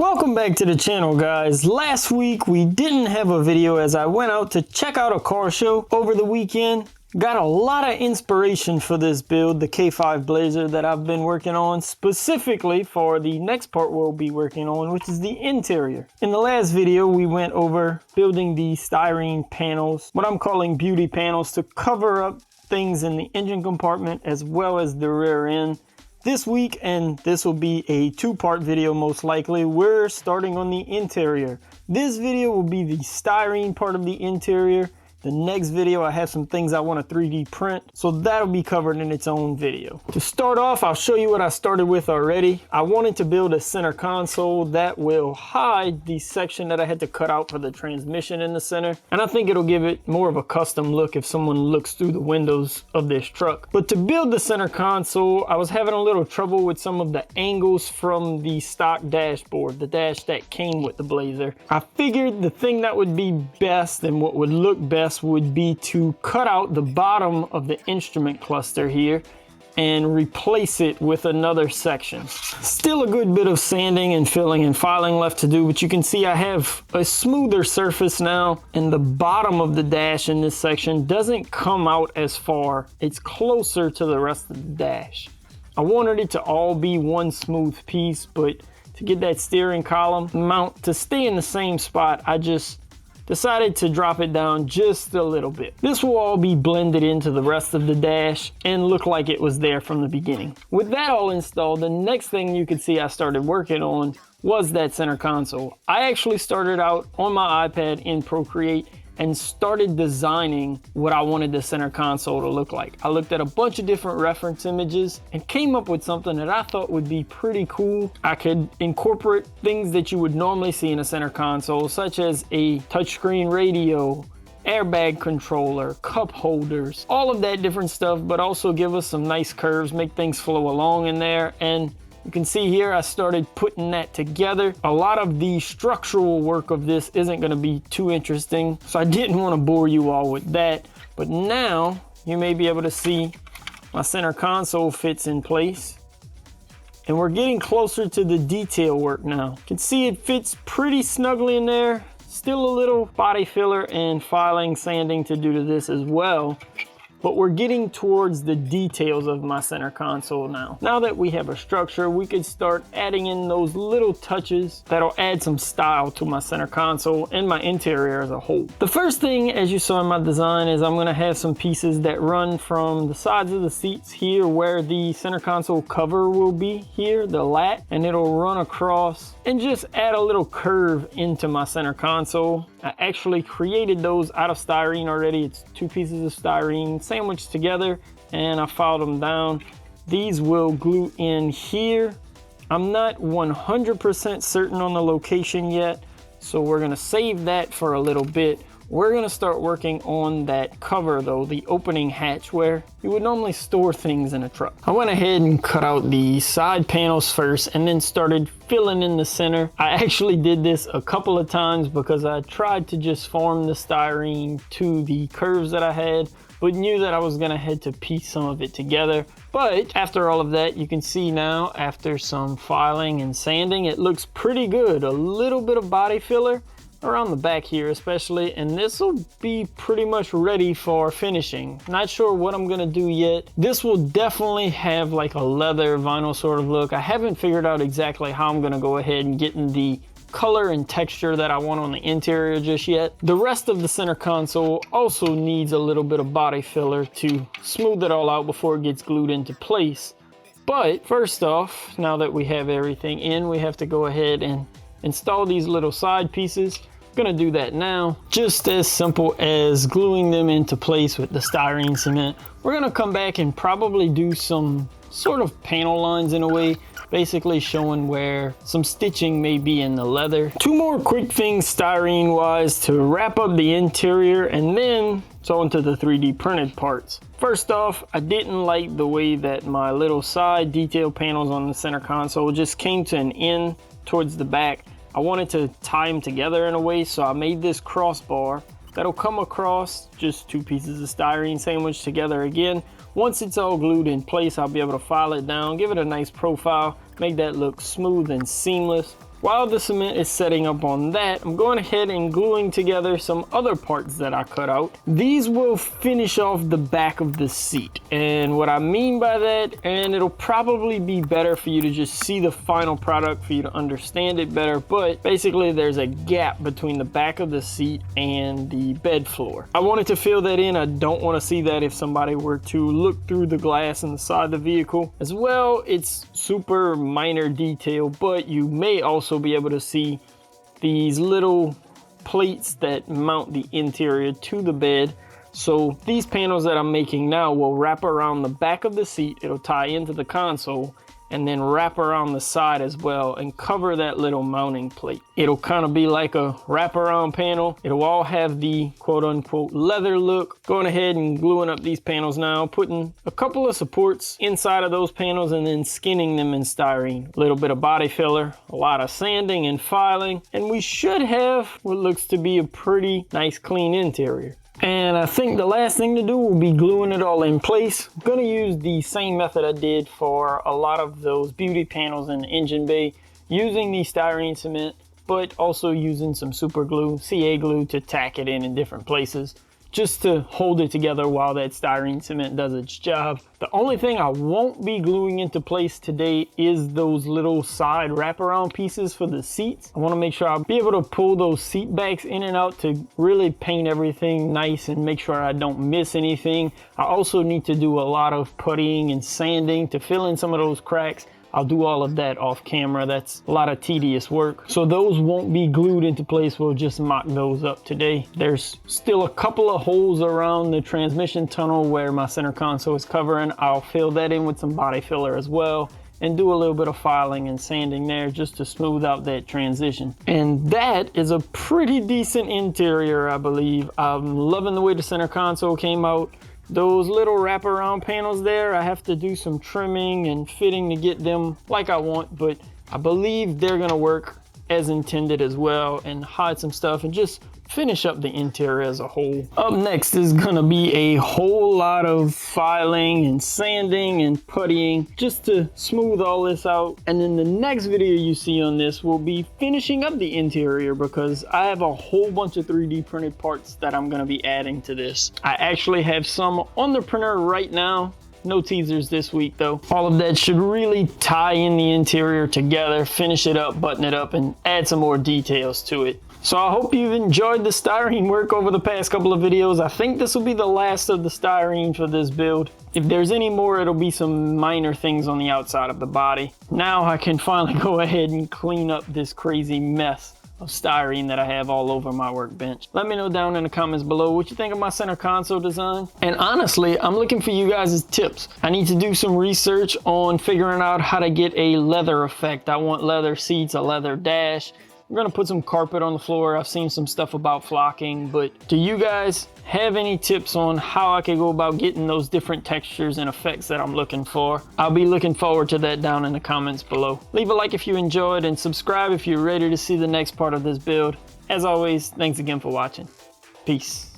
Welcome back to the channel, guys. Last week we didn't have a video as I went out to check out a car show over the weekend. Got a lot of inspiration for this build, the K5 Blazer that I've been working on specifically for the next part we'll be working on, which is the interior. In the last video we went over building the styrene panels, what I'm calling beauty panels, to cover up things in the engine compartment as well as the rear end. This week, and this will be a two-part video most likely, we're starting on the interior. This video will be the styrene part of the interior. The next video I have some things I want to 3D print, so that'll be covered in its own video. To start off, I'll show you what I started with already. I wanted to build a center console that will hide the section that I had to cut out for the transmission in the center, and I think it'll give it more of a custom look if someone looks through the windows of this truck. But to build the center console, I was having a little trouble with some of the angles from the stock dashboard, the dash that came with the Blazer. I figured the thing that would be best and what would look best would be to cut out the bottom of the instrument cluster here and replace it with another section. Still a good bit of sanding and filling and filing left to do, but you can see I have a smoother surface now, and the bottom of the dash in this section doesn't come out as far. It's closer to the rest of the dash. I wanted it to all be one smooth piece, but to get that steering column mount to stay in the same spot, I just decided to drop it down just a little bit. This will all be blended into the rest of the dash and look like it was there from the beginning. With that all installed, the next thing you could see I started working on was that center console. I actually started out on my iPad in Procreate and started designing what I wanted the center console to look like. I looked at a bunch of different reference images and came up with something that I thought would be pretty cool. I could incorporate things that you would normally see in a center console, such as a touchscreen radio, airbag controller, cup holders, all of that different stuff, but also give us some nice curves, make things flow along in there. And you can see here I started putting that together. A lot of the structural work of this isn't going to be too interesting, so I didn't want to bore you all with that. But now you may be able to see my center console fits in place, and we're getting closer to the detail work now. You can see it fits pretty snugly in there. Still a little body filler and filing, sanding to do to this as well. But we're getting towards the details of my center console now. Now that we have a structure, we could start adding in those little touches that'll add some style to my center console and my interior as a whole. The first thing, as you saw in my design, is I'm gonna have some pieces that run from the sides of the seats here where the center console cover will be here, the lat, and it'll run across and just add a little curve into my center console. I actually created those out of styrene already. It's two pieces of styrene sandwiched together, and I filed them down. These will glue in here. I'm not 100% certain on the location yet, so we're gonna save that for a little bit. We're gonna start working on that cover though, the opening hatch where you would normally store things in a truck. I went ahead and cut out the side panels first and then started filling in the center. I actually did this a couple of times because I tried to just form the styrene to the curves that I had, but knew that I was gonna have to piece some of it together. But after all of that, you can see now, after some filing and sanding, it looks pretty good. A little bit of body filler around the back here especially, and this will be pretty much ready for finishing. Not sure what I'm gonna do yet. This will definitely have like a leather vinyl sort of look. I haven't figured out exactly how I'm gonna go ahead and get in the color and texture that I want on the interior just yet. The rest of the center console also needs a little bit of body filler to smooth it all out before it gets glued into place. But first off, now that we have everything in, we have to go ahead and install these little side pieces. Gonna do that now. Just as simple as gluing them into place with the styrene cement. We're gonna come back and probably do some sort of panel lines in a way, basically showing where some stitching may be in the leather. Two more quick things styrene wise to wrap up the interior, and then it's on to the 3D printed parts. First off, I didn't like the way that my little side detail panels on the center console just came to an end towards the back. I wanted to tie them together in a way, so I made this crossbar that'll come across, just two pieces of styrene sandwiched together again. Once it's all glued in place, I'll be able to file it down, give it a nice profile, make that look smooth and seamless. while the cement is setting up on that, I'm going ahead and gluing together some other parts that I cut out. These will finish off the back of the seat. And what I mean by that, and it'll probably be better for you to just see the final product for you to understand it better, but basically there's a gap between the back of the seat and the bed floor. I wanted to fill that in. I don't want to see that if somebody were to look through the glass on the side of the vehicle. As well, it's super minor detail, but you may also be able to see these little plates that mount the interior to the bed. So these panels that I'm making now will wrap around the back of the seat. It'll tie into the console and then wrap around the side as well and cover that little mounting plate. It'll kind of be like a wraparound panel. It'll all have the quote unquote leather look. Going ahead and gluing up these panels now, putting a couple of supports inside of those panels and then skinning them in styrene. A little bit of body filler, a lot of sanding and filing, and we should have what looks to be a pretty nice clean interior. And I think the last thing to do will be gluing it all in place. I'm gonna use the same method I did for a lot of those beauty panels in the engine bay, using the styrene cement, but also using some super glue, CA glue, to tack it in different places, just to hold it together while that styrene cement does its job. The only thing I won't be gluing into place today is those little side wraparound pieces for the seats. I wanna make sure I'll be able to pull those seat backs in and out to really paint everything nice and make sure I don't miss anything. I also need to do a lot of puttying and sanding to fill in some of those cracks. I'll do all of that off camera. That's a lot of tedious work. So those won't be glued into place. We'll just mock those up today. There's still a couple of holes around the transmission tunnel where my center console is covering. I'll fill that in with some body filler as well and do a little bit of filing and sanding there just to smooth out that transition. And that is a pretty decent interior, I believe. I'm loving the way the center console came out. Those little wraparound panels there, I have to do some trimming and fitting to get them like I want, but I believe they're gonna work as intended as well, and hide some stuff and just finish up the interior as a whole. Up next is gonna be a whole lot of filing and sanding and puttying just to smooth all this out. And then the next video you see on this will be finishing up the interior, because I have a whole bunch of 3D printed parts that I'm gonna be adding to this. I actually have some on the printer right now. No teasers this week though. All of that should really tie in the interior together, finish it up, button it up, and add some more details to it. So I hope you've enjoyed the styrene work over the past couple of videos. I think this will be the last of the styrene for this build. If there's any more, it'll be some minor things on the outside of the body. Now I can finally go ahead and clean up this crazy mess of styrene that I have all over my workbench. Let me know down in the comments below what you think of my center console design. And honestly, I'm looking for you guys' tips. I need to do some research on figuring out how to get a leather effect. I want leather seats, a leather dash. I'm gonna put some carpet on the floor. I've seen some stuff about flocking, but do you guys have any tips on how I can go about getting those different textures and effects that I'm looking for? I'll be looking forward to that down in the comments below. Leave a like if you enjoyed and subscribe if you're ready to see the next part of this build. As always, thanks again for watching. Peace.